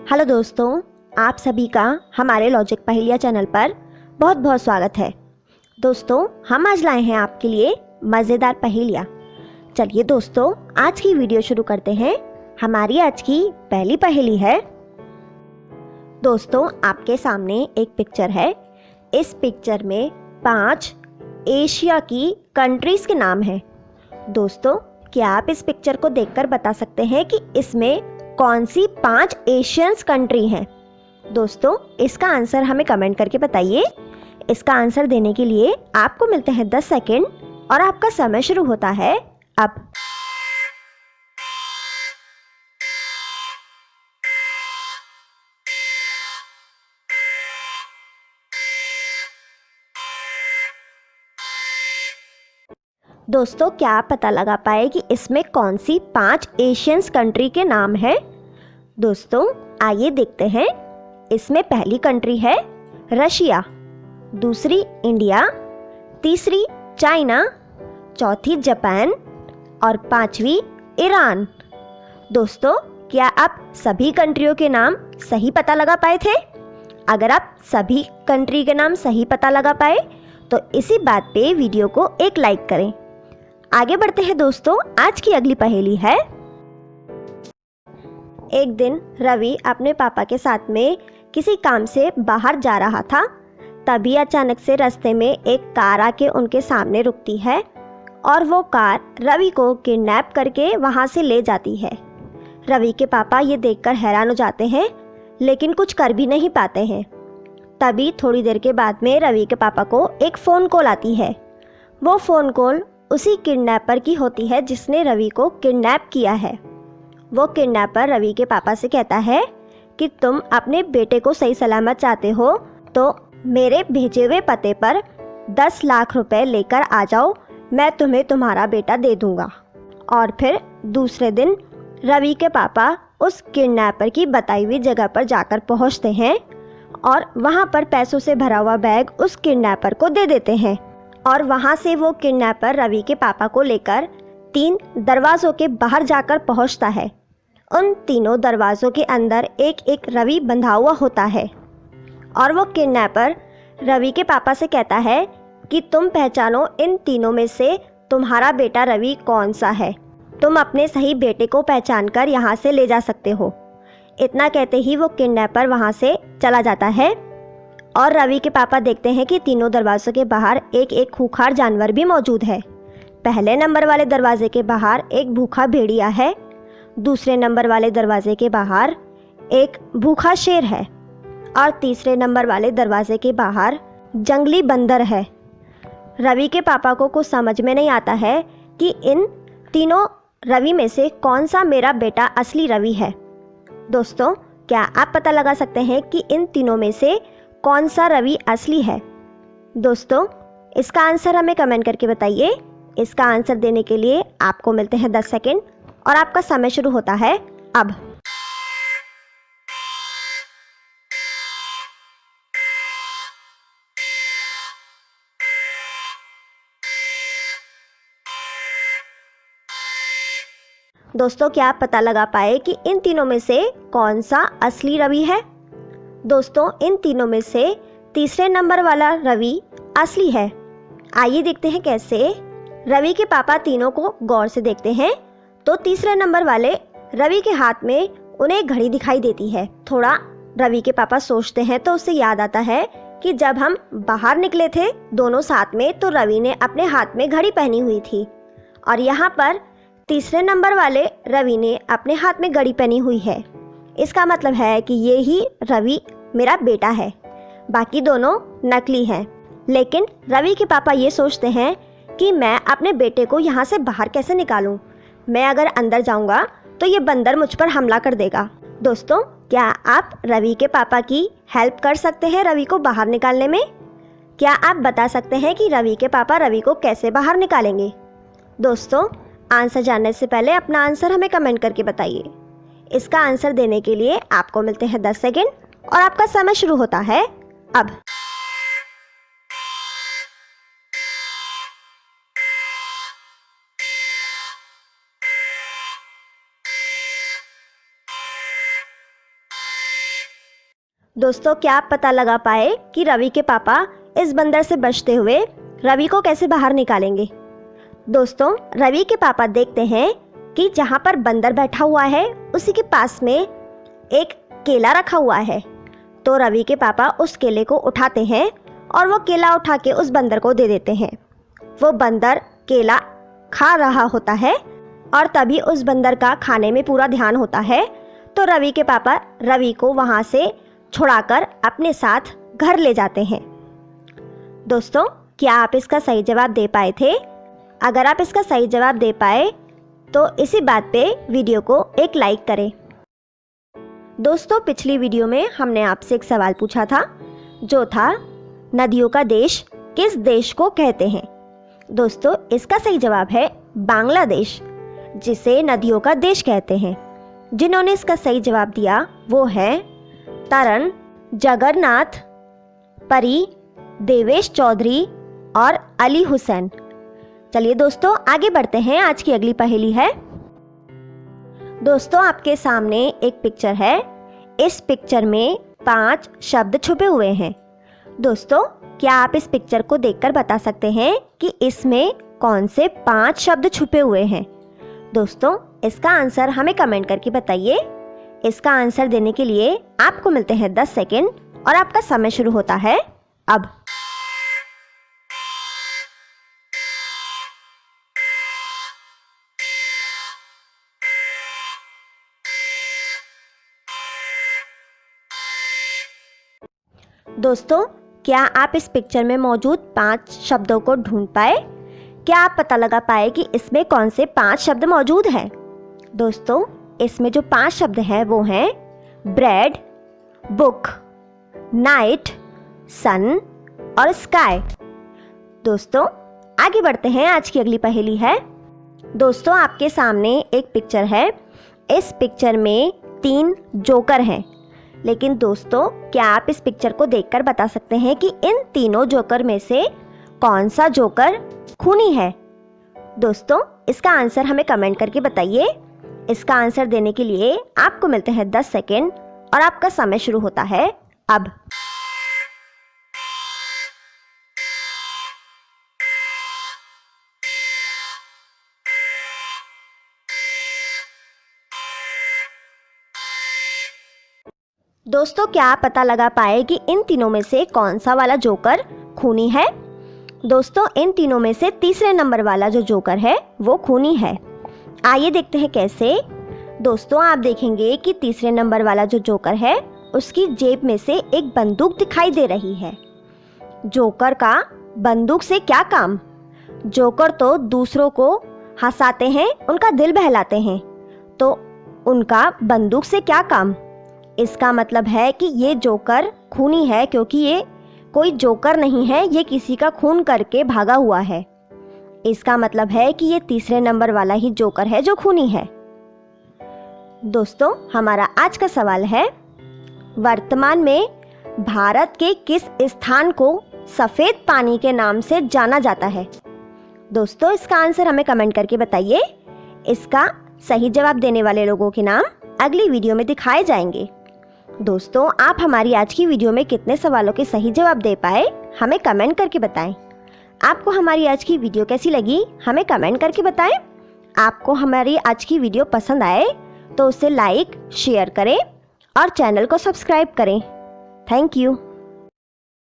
Hello दोस्तों, आप सभी का हमारे लॉजिक पहेलियाँ चैनल पर बहुत बहुत स्वागत है। दोस्तों, हम आज लाए हैं आपके लिए मज़ेदार पहेलियाँ। चलिए दोस्तों, आज की वीडियो शुरू करते हैं। हमारी आज की पहली पहेली है। दोस्तों, आपके सामने एक पिक्चर है। इस पिक्चर में 5 एशिया की कंट्रीज़ के नाम हैं। दोस्तों, क्या आप इस पिक्चर को देखकर बता सकते हैं कि इसमें कौन सी 5 एशियंस कंट्री हैं? दोस्तों, इसका आंसर हमें कमेंट करके बताइए। इसका आंसर देने के लिए आपको मिलते हैं 10 सेकंड और आपका समय शुरू होता है अब। दोस्तों, क्या आप पता लगा पाए कि इसमें कौन सी 5 एशियंस कंट्री के नाम हैं? दोस्तों, आइए देखते हैं। इसमें पहली कंट्री है रशिया, दूसरी इंडिया, तीसरी चाइना, चौथी जापान और पांचवी ईरान। दोस्तों, क्या आप सभी कंट्रियों के नाम सही पता लगा पाए थे? अगर आप सभी कंट्री के नाम सही पता लगा पाए तो इसी बात पे वीडियो को एक लाइक करें। आगे बढ़ते हैं दोस्तों, आज की अगली पहेली है। एक दिन रवि अपने पापा के साथ में किसी काम से बाहर जा रहा था। तभी अचानक से रास्ते में एक कार आके उनके सामने रुकती है और वो कार रवि को किडनैप करके वहाँ से ले जाती है। रवि के पापा ये देखकर हैरान हो जाते हैं, लेकिन कुछ कर भी नहीं पाते हैं। तभी थोड़ी देर के बाद में रवि के पापा को एक फ़ोन कॉल आती है। वो फ़ोन कॉल उसी किडनैपर की होती है जिसने रवि को किडनैप किया है। वो किडनैपर रवि के पापा से कहता है कि तुम अपने बेटे को सही सलामत चाहते हो तो मेरे भेजे हुए पते पर 10 लाख रुपए लेकर आ जाओ, मैं तुम्हें तुम्हारा बेटा दे दूंगा। और फिर दूसरे दिन रवि के पापा उस किडनैपर की बताई हुई जगह पर जाकर पहुंचते हैं और वहां पर पैसों से भरा हुआ बैग उस किडनैपर को दे देते हैं। और वहां से वो किडनैपर रवि के पापा को लेकर 3 दरवाज़ों के बाहर जाकर पहुंचता है। उन तीनों दरवाज़ों के अंदर एक एक रवि बंधा हुआ होता है और वो किडनैपर रवि के पापा से कहता है कि तुम पहचानो इन तीनों में से तुम्हारा बेटा रवि कौन सा है। तुम अपने सही बेटे को पहचान कर यहाँ से ले जा सकते हो। इतना कहते ही वो किडनैपर वहाँ से चला जाता है और रवि के पापा देखते हैं कि तीनों दरवाज़ों के बाहर एक एक खूंखार जानवर भी मौजूद है। पहले नंबर वाले दरवाजे के बाहर एक भूखा भेड़िया है, दूसरे नंबर वाले दरवाजे के बाहर एक भूखा शेर है और तीसरे नंबर वाले दरवाजे के बाहर जंगली बंदर है। रवि के पापा को कुछ समझ में नहीं आता है कि इन तीनों रवि में से कौन सा मेरा बेटा असली रवि है। दोस्तों, क्या आप पता लगा सकते हैं कि इन तीनों में से कौन सा रवि असली है? दोस्तों, इसका आंसर हमें कमेंट करके बताइए। इसका आंसर देने के लिए आपको मिलते हैं 10 सेकंड और आपका समय शुरू होता है अब। दोस्तों, क्या आप पता लगा पाए कि इन तीनों में से कौन सा असली रवि है? दोस्तों, इन तीनों में से तीसरे नंबर वाला रवि असली है। आइए देखते हैं कैसे। रवि के पापा तीनों को गौर से देखते हैं तो तीसरे नंबर वाले रवि के हाथ में उन्हें एक घड़ी दिखाई देती है। थोड़ा रवि के पापा सोचते हैं तो उससे याद आता है कि जब हम बाहर निकले थे दोनों साथ में तो रवि ने अपने हाथ में घड़ी पहनी हुई थी और यहाँ पर तीसरे नंबर वाले रवि ने अपने हाथ में घड़ी पहनी हुई है। इसका मतलब है कि ये ही रवि मेरा बेटा है, बाकी दोनों नकली हैं। लेकिन रवि के पापा ये सोचते हैं कि मैं अपने बेटे को यहाँ से बाहर कैसे निकालूं? मैं अगर अंदर जाऊँगा तो ये बंदर मुझ पर हमला कर देगा। दोस्तों, क्या आप रवि के पापा की हेल्प कर सकते हैं रवि को बाहर निकालने में? क्या आप बता सकते हैं कि रवि के पापा रवि को कैसे बाहर निकालेंगे? दोस्तों, आंसर जानने से पहले अपना आंसर हमें कमेंट करके बताइए। इसका आंसर देने के लिए आपको मिलते हैं 10 सेकंड और आपका समय शुरू होता है अब। दोस्तों, क्या आप पता लगा पाए कि रवि के पापा इस बंदर से बचते हुए रवि को कैसे बाहर निकालेंगे? दोस्तों, रवि के पापा देखते हैं कि जहाँ पर बंदर बैठा हुआ है उसी के पास में एक केला रखा हुआ है। तो रवि के पापा उस केले को उठाते हैं और वो केला उठा के उस बंदर को दे देते हैं। वो बंदर केला खा रहा होता है और तभी उस बंदर का खाने में पूरा ध्यान होता है। तो रवि के पापा रवि को वहाँ से छुड़ाकर अपने साथ घर ले जाते हैं। दोस्तों, क्या आप इसका सही जवाब दे पाए थे? अगर आप इसका सही जवाब दे पाए तो इसी बात पे वीडियो को एक लाइक करें। दोस्तों, पिछली वीडियो में हमने आपसे एक सवाल पूछा था, जो था नदियों का देश किस देश को कहते हैं? दोस्तों, इसका सही जवाब है बांग्लादेश, जिसे नदियों का देश कहते हैं। जिन्होंने इसका सही जवाब दिया वो है तरन, जगन्नाथ, परी, देवेश चौधरी और अली हुसैन। चलिए दोस्तों, आगे बढ़ते हैं। आज की अगली पहेली है। दोस्तों, आपके सामने एक पिक्चर है। इस पिक्चर में 5 शब्द छुपे हुए हैं। दोस्तों, क्या आप इस पिक्चर को देखकर बता सकते हैं कि इसमें कौन से 5 शब्द छुपे हुए हैं? दोस्तों, इसका आंसर हमें कमेंट करके बताइए। इसका आंसर देने के लिए आपको मिलते हैं 10 सेकेंड और आपका समय शुरू होता है अब। दोस्तों, क्या आप इस पिक्चर में मौजूद 5 शब्दों को ढूंढ पाए? क्या आप पता लगा पाए कि इसमें कौन से 5 शब्द मौजूद हैं? दोस्तों, इसमें जो 5 शब्द हैं वो हैं ब्रेड, बुक, नाइट, सन और स्काई। दोस्तों, आगे बढ़ते हैं। आज की अगली पहेली है। दोस्तों, आपके सामने एक पिक्चर है। इस पिक्चर में 3 जोकर हैं। लेकिन दोस्तों, क्या आप इस पिक्चर को देखकर बता सकते हैं कि इन तीनों जोकर में से कौन सा जोकर खूनी है? दोस्तों, इसका आंसर हमें कमेंट करके बताइए। इसका आंसर देने के लिए आपको मिलते हैं 10 सेकेंड और आपका समय शुरू होता है अब। दोस्तों, क्या आप पता लगा पाए कि इन तीनों में से कौन सा वाला जोकर खूनी है? दोस्तों, इन तीनों में से तीसरे नंबर वाला जो जोकर है वो खूनी है। आइए देखते हैं कैसे। दोस्तों, आप देखेंगे कि तीसरे नंबर वाला जो जोकर है उसकी जेब में से एक बंदूक दिखाई दे रही है। जोकर का बंदूक से क्या काम? जोकर तो दूसरों को हंसाते हैं, उनका दिल बहलाते हैं, तो उनका बंदूक से क्या काम? इसका मतलब है कि ये जोकर खूनी है, क्योंकि ये कोई जोकर नहीं है, ये किसी का खून करके भागा हुआ है। इसका मतलब है कि ये तीसरे नंबर वाला ही जोकर है जो खूनी है। दोस्तों, हमारा आज का सवाल है, वर्तमान में भारत के किस स्थान को सफ़ेद पानी के नाम से जाना जाता है? दोस्तों, इसका आंसर हमें कमेंट करके बताइए। इसका सही जवाब देने वाले लोगों के नाम अगली वीडियो में दिखाए जाएंगे। दोस्तों, आप हमारी आज की वीडियो में कितने सवालों के सही जवाब दे पाए हमें कमेंट करके बताएं। आपको हमारी आज की वीडियो कैसी लगी हमें कमेंट करके बताएं। आपको हमारी आज की वीडियो पसंद आए तो उसे लाइक, शेयर करें और चैनल को सब्सक्राइब करें। Thank you.